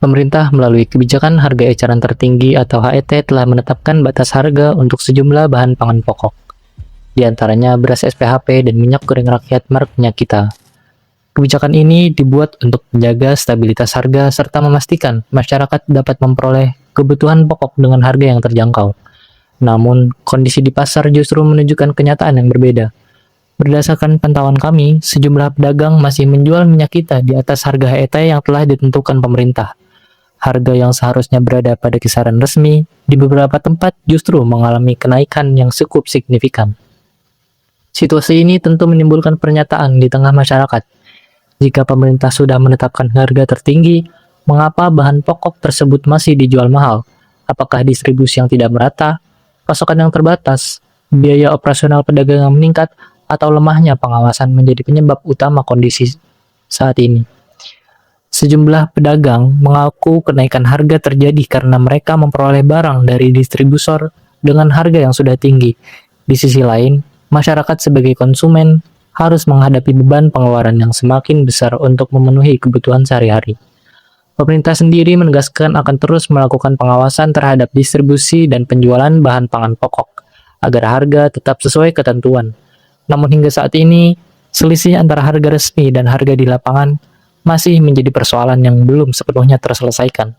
Pemerintah melalui kebijakan harga eceran tertinggi atau HET telah menetapkan batas harga untuk sejumlah bahan pangan pokok, di antaranya beras SPHP dan minyak goreng rakyat merek Minyak Kita. Kebijakan ini dibuat untuk menjaga stabilitas harga serta memastikan masyarakat dapat memperoleh kebutuhan pokok dengan harga yang terjangkau. Namun, kondisi di pasar justru menunjukkan kenyataan yang berbeda. Berdasarkan pantauan kami, sejumlah pedagang masih menjual minyak kita di atas harga HET yang telah ditentukan pemerintah. Harga yang seharusnya berada pada kisaran resmi, di beberapa tempat justru mengalami kenaikan yang cukup signifikan. Situasi ini tentu menimbulkan pernyataan di tengah masyarakat. Jika pemerintah sudah menetapkan harga tertinggi, mengapa bahan pokok tersebut masih dijual mahal? Apakah distribusi yang tidak merata, pasokan yang terbatas, biaya operasional pedagang yang meningkat, atau lemahnya pengawasan menjadi penyebab utama kondisi saat ini? Sejumlah pedagang mengaku kenaikan harga terjadi karena mereka memperoleh barang dari distributor dengan harga yang sudah tinggi. Di sisi lain, masyarakat sebagai konsumen harus menghadapi beban pengeluaran yang semakin besar untuk memenuhi kebutuhan sehari-hari. Pemerintah sendiri menegaskan akan terus melakukan pengawasan terhadap distribusi dan penjualan bahan pangan pokok, agar harga tetap sesuai ketentuan. Namun hingga saat ini, selisih antara harga resmi dan harga di lapangan masih menjadi persoalan yang belum sepenuhnya terselesaikan.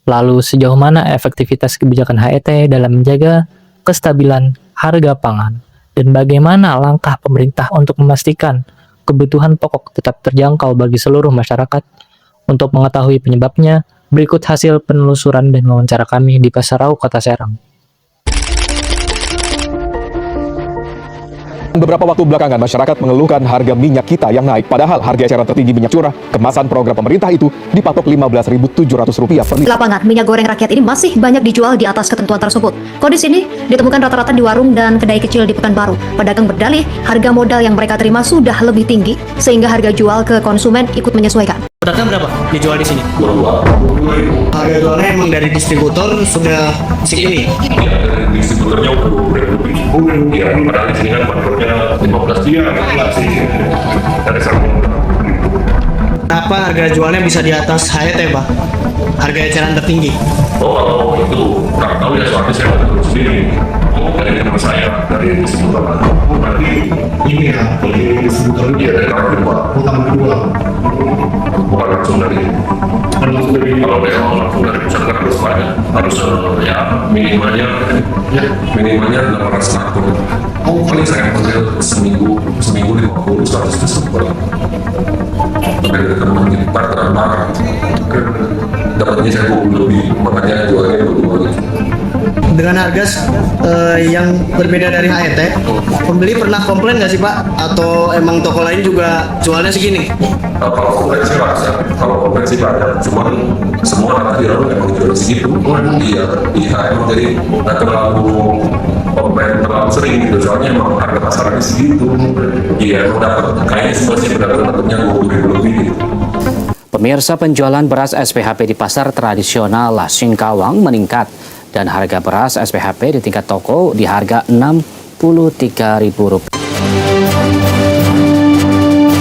Lalu sejauh mana efektivitas kebijakan HET dalam menjaga kestabilan harga pangan? Dan bagaimana langkah pemerintah untuk memastikan kebutuhan pokok tetap terjangkau bagi seluruh masyarakat? Untuk mengetahui penyebabnya, berikut hasil penelusuran dan wawancara kami di Pasarau, Kota Serang. Beberapa waktu belakangan masyarakat mengeluhkan harga minyak kita yang naik, padahal harga eceran tertinggi minyak curah kemasan program pemerintah itu dipatok Rp15.700 per liter. Lapangan minyak goreng rakyat ini masih banyak dijual di atas ketentuan tersebut. Kondisi ini ditemukan rata-rata di warung dan kedai kecil di Pekanbaru. Pedagang berdalih harga modal yang mereka terima sudah lebih tinggi sehingga harga jual ke konsumen ikut menyesuaikan. Rata berapa dijual di sini? Harga jualnya emang dari distributor sudah segini? Ya, dari distributornya udah Rp20.000, ya, padahal di sini kan kontrolnya 15 dia, sih dari sana. Kenapa harga jualnya bisa di atas HET, Pak? Harga eceran tertinggi? Oh, itu nggak tahu ya, soalnya saya nggak tahu sendiri. Dari teman saya, dari distributor. Berarti ini ya, dari distributor dia dari tahun kedua. Tahun kedua. Bukan langsung dari kalau memang langsung dari pusat kan harus banyak, harus ya minimalnya 800 karton. Paling saya pakai seminggu 50-100 tersebut. Dari teman ini partneran barang dapatnya saya 20 lebih, makanya jualnya 22 gitu. Dengan harga yang berbeda dari HET, pembeli pernah komplain nggak sih Pak? Atau emang toko lain juga jualnya segini? Kalau komplain sih banyak, cuman semua rata di orang memang jual segitu. Iya, emang jadi nggak terlalu komplain terlalu sering gitu, soalnya emang harga pasarannya segitu. Iya, emang dapat kayaknya semua sih dapatnya 20.000 lebih gitu. Pemirsa, penjualan beras SPHP di pasar tradisional Singkawang meningkat dan harga beras SPHP di tingkat toko di harga Rp63.000.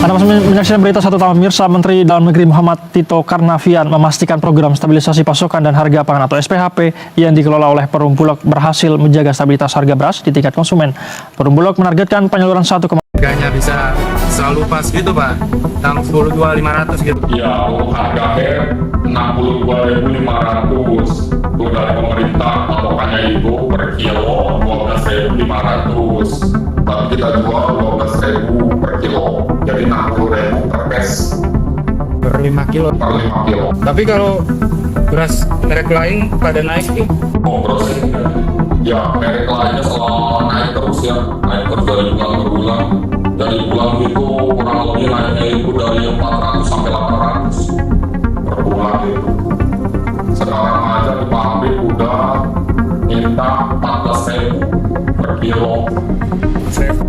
Anda masih menyaksikan berita Satu Tahun Pemirsa. Menteri Dalam Negeri Muhammad Tito Karnavian memastikan program stabilisasi pasokan dan harga pangan atau SPHP yang dikelola oleh Perum Bulog berhasil menjaga stabilitas harga beras di tingkat konsumen. Perum Bulog menargetkan penyaluran 1,5 harganya bisa selalu pas gitu Pak, 62.500 gitu. Ya, untuk harga HET 62.500 itu dari pemerintah, patokannya itu per kilo 12.500, tapi kita jual 12.000 per kilo, jadi 60.000 per pes Per 5 kilo. per 5 kilo. Tapi kalau beras merek lain pada naik nih. Oh, terus ya merek lainnya selalu naik terus ya, naik terus dari bulan ke bulan. Dari bulan itu kurang lebih naiknya itu dari 400 sampai 800 per bulan itu. Sekarang aja di pabrik udah minta 14.000 per kilo.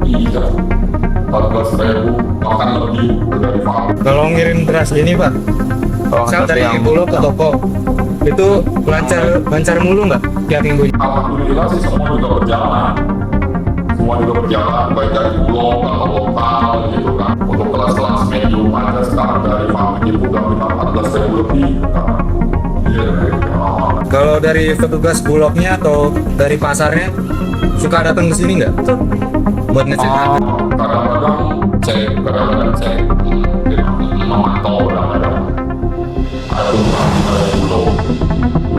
Iya, 14.000 bahkan lebih dari pabrik. Kalau ngirim beras ini Pak, misal dari Bulog ke toko, itu lancar mulu nggak tiap minggunya? Alhamdulillah sih semua juga berjalan. semua juga berjalan baik dari Bulog atau lokal gitu kan. Untuk kelas-kelas medium aja sekarang dari pabrik itu udah minta 14.000 lebih kan. Iya, Kalau dari petugas Bulognya atau dari pasarnya suka datang ke sini nggak? Buat ngecek harga? kadang-kadang cek memantau kadang-kadang ada turunan dari Bulog.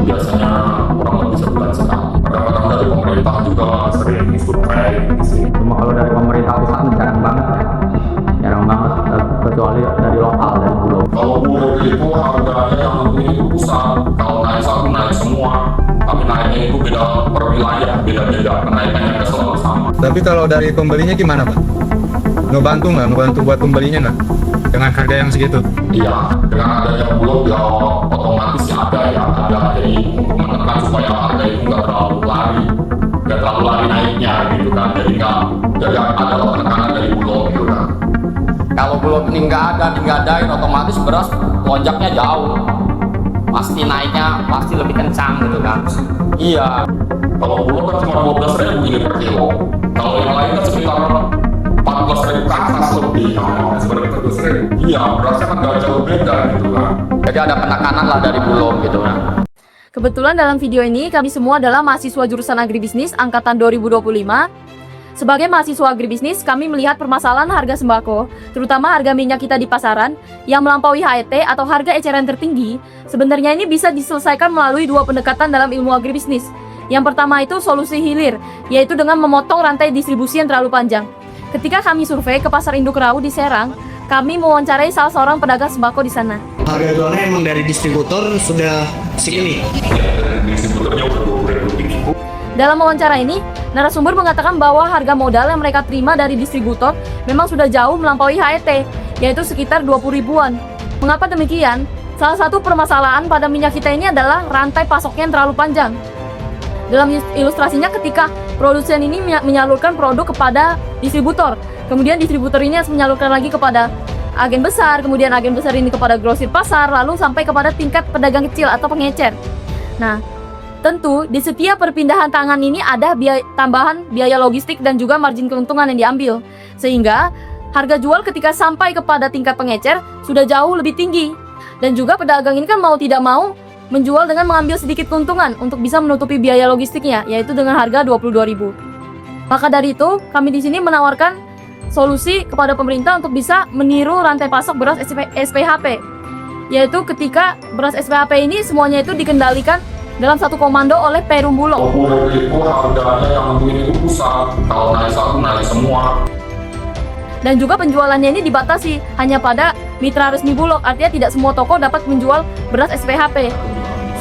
Biasanya kurang lebih sebulan sekali. Kadang-kadang dari pemerintah juga sering survei di sini. Cuma kalau dari pemerintah pusat jarang banget ya. Jarang banget, kecuali dari lokal, dari Bulog. Kalau Bulog itu harganya yang penting itu pusat. Kalau naik satu naik semua. Tapi naiknya itu beda per wilayah, beda-beda. Kenaikannya nggak selalu sama. Tapi kalau dari pembelinya gimana Pak? Ngebantu nggak? Ngebantu buat pembelinya nggak? Dengan harga yang segitu? Iya, dengan adanya Bulog ya otomatis ya ada. Jadi untuk menekan supaya harga itu nggak terlalu lari naiknya gitu kan. Jadi ada penekanan dari Bulog gitu kan. Kalau Bulog ini nggak diadain, otomatis beras lonjaknya jauh. Pasti naiknya pasti lebih kencang gitu kan. Iya. Kalau Bulog kan cuma 12.000 ini per kilo. Kalau yang lain kan sekitar 14.000 ke atas lebih. Sebenarnya 14.000. Iya, berasnya kan nggak jauh beda gitu kan. Jadi ada penekanan lah dari Bulog gitu kan. Kebetulan dalam video ini kami semua adalah mahasiswa jurusan agribisnis angkatan 2025. Sebagai mahasiswa agribisnis, kami melihat permasalahan harga sembako, terutama harga minyak kita di pasaran yang melampaui HET atau harga eceran tertinggi. Sebenarnya ini bisa diselesaikan melalui dua pendekatan dalam ilmu agribisnis. Yang pertama itu solusi hilir, yaitu dengan memotong rantai distribusi yang terlalu panjang. Ketika kami survei ke pasar induk Rau di Serang, kami mewawancarai salah seorang pedagang sembako di sana. Harga jualnya emang dari distributor sudah segini. Distributornya udah 20.000 lebih. Dalam wawancara ini, narasumber mengatakan bahwa harga modal yang mereka terima dari distributor memang sudah jauh melampaui HET, yaitu sekitar 20 ribuan. Mengapa demikian? Salah satu permasalahan pada minyak kita ini adalah rantai pasoknya yang terlalu panjang. Dalam ilustrasinya ketika produsen ini menyalurkan produk kepada distributor, kemudian distributor ini menyalurkan lagi kepada agen besar, kemudian agen besar ini kepada grosir pasar, lalu sampai kepada tingkat pedagang kecil atau pengecer. Nah, tentu di setiap perpindahan tangan ini ada tambahan biaya logistik dan juga margin keuntungan yang diambil. Sehingga harga jual ketika sampai kepada tingkat pengecer sudah jauh lebih tinggi. Dan juga pedagang ini kan mau tidak mau menjual dengan mengambil sedikit keuntungan untuk bisa menutupi biaya logistiknya, yaitu dengan harga 22.000. Maka dari itu, kami di sini menawarkan solusi kepada pemerintah untuk bisa meniru rantai pasok beras SPHP. Yaitu ketika beras SPHP ini semuanya itu dikendalikan dalam satu komando oleh Perum Bulog. Bulog itu harganya yang penting itu pusat. Kalau naik satu naik semua. Dan juga penjualannya ini dibatasi hanya pada mitra resmi Bulog, artinya tidak semua toko dapat menjual beras SPHP.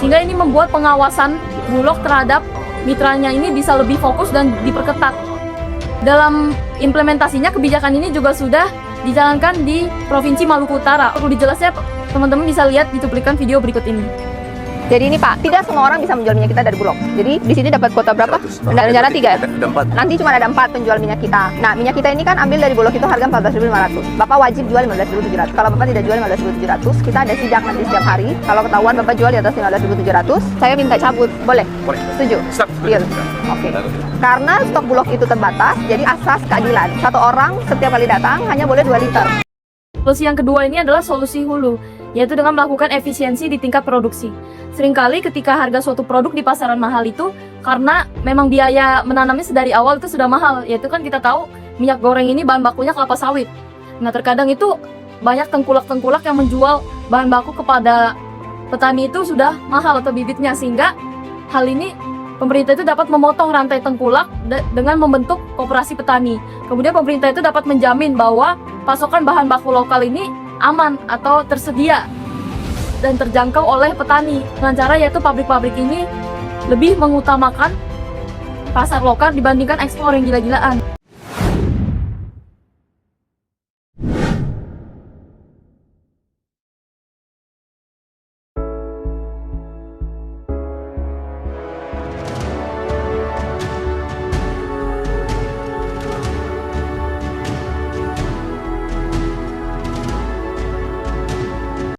Sehingga ini membuat pengawasan Bulog terhadap mitranya ini bisa lebih fokus dan diperketat. Dalam implementasinya kebijakan ini juga sudah dijalankan di Provinsi Maluku Utara. Perlu dijelasnya teman-teman bisa lihat di cuplikan video berikut ini. Jadi ini Pak, tidak semua orang bisa menjual minyak kita dari Bulog. Jadi di sini dapat kuota berapa? Rencana 3 ya? Nanti cuma ada 4 penjual minyak kita. Nah, minyak kita ini kan ambil dari Bulog itu harga 14.500. Bapak wajib jual 15.700. Kalau Bapak tidak jual 15.700, kita ada sidak nanti setiap hari. Kalau ketahuan Bapak jual di atas 15.700, saya minta cabut. Boleh? Boleh. Setuju? Deal. Oke. Karena stok Bulog itu terbatas, jadi asas keadilan. Satu orang setiap kali datang hanya boleh 2 liter. Solusi yang kedua ini adalah solusi hulu, yaitu dengan melakukan efisiensi di tingkat produksi. Seringkali ketika harga suatu produk di pasaran mahal itu karena memang biaya menanamnya dari awal itu sudah mahal, yaitu kan kita tahu minyak goreng ini bahan bakunya kelapa sawit. Nah, terkadang itu banyak tengkulak-tengkulak yang menjual bahan baku kepada petani itu sudah mahal atau bibitnya, sehingga hal ini pemerintah itu dapat memotong rantai tengkulak dengan membentuk koperasi petani. Kemudian pemerintah itu dapat menjamin bahwa pasokan bahan baku lokal ini aman atau tersedia dan terjangkau oleh petani. Dengan cara yaitu pabrik-pabrik ini lebih mengutamakan pasar lokal dibandingkan ekspor yang gila-gilaan.